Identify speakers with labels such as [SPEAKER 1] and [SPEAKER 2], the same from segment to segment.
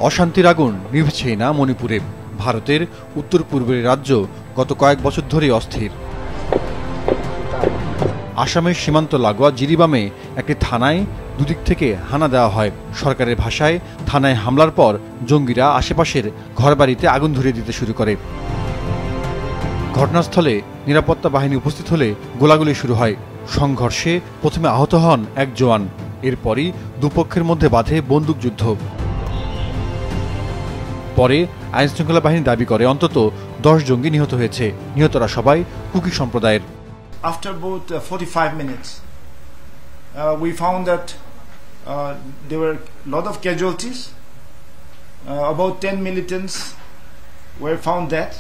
[SPEAKER 1] অশান্তির আগুন নিভছেই না মণিপুরে। ভারতের উত্তর পূর্বের রাজ্য গত কয়েক বছর ধরে অস্থির। আসামের সীমান্ত লাগোয়া জিরিবামে একটি থানায় দুদিক থেকে হানা দেওয়া হয়। সরকারের ভাষায় থানায় হামলার পর জঙ্গিরা আশেপাশের ঘরবাড়িতে আগুন ধরিয়ে দিতে শুরু করে। ঘটনাস্থলে নিরাপত্তা বাহিনী উপস্থিত হলে গোলাগুলি শুরু হয়। সংঘর্ষে প্রথমে আহত হন এক জওয়ান। এরপরই দুপক্ষের মধ্যে বাধে বন্দুকযুদ্ধ। পরে আইনশৃঙ্খলা বাহিনী দাবি করে অন্তত 10 জঙ্গি নিহত হয়েছে। নিহতরা সবাই কুকি সম্প্রদায়ের।
[SPEAKER 2] After about 45 minutes, we found that there were a lot of casualties. About 10 militants were found dead.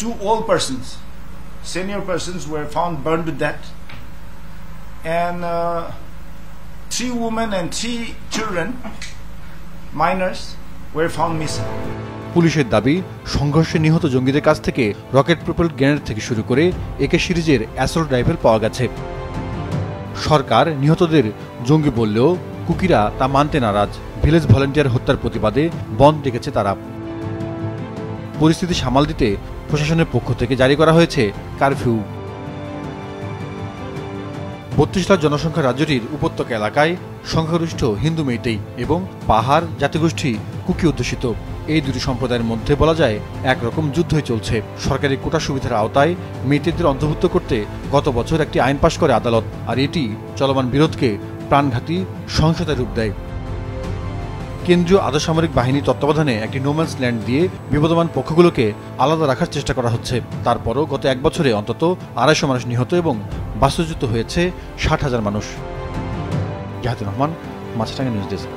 [SPEAKER 2] 2 old persons, senior persons, were found burned to death. And 3 women and 3 children, minors, were found missing.
[SPEAKER 1] পুলিশের দাবি, সংঘর্ষে নিহত জঙ্গিদের কাছ থেকে rocket propelled grenade থেকে শুরু করে একে সিরিজের অ্যাসল্ট রাইফেল পাওয়া গেছে। সরকার নিহতদের জঙ্গি বললেও কুকিরা তা মানতে নারাজ। ভিলেজ ভলেন্টিয়ার হত্যার প্রতিবাদে বন্ধ ডেকেছে তারা। পরিস্থিতি সামাল দিতে প্রশাসনের পক্ষ থেকে জারি করা হয়েছে কারফিউ। 32 লাখ জনসংখ্যার রাজ্যটির উপত্যকা এলাকায় সংখ্যাগরিষ্ঠ হিন্দু মেইতেই এবং পাহাড় জাতিগোষ্ঠী কুকি অধ্যুষিত। এই দুটি সম্প্রদায়ের মধ্যে বলা যায় একরকম যুদ্ধই চলছে। সরকারি কোটা সুবিধার আওতায় মেইতেদের অন্তর্ভুক্ত করতে গত বছর একটি আইন পাশ করে আদালত, আর এটি চলমান বিরোধকে প্রাণঘাতী সহিংসতায় রূপ দেয়। কেন্দ্রীয় আধাসামরিক বাহিনীর তত্ত্বাবধানে একটি নোম্যান্স ল্যান্ড দিয়ে বিবদমান পক্ষগুলোকে আলাদা রাখার চেষ্টা করা হচ্ছে। তারপরও গত 1 বছরে অন্তত 250 মানুষ নিহত এবং বাস্তুচ্যুত হয়েছে 60,000 মানুষ। জাহাতুর রহমান, মাছরাঙা নিউজ ডেস্ক।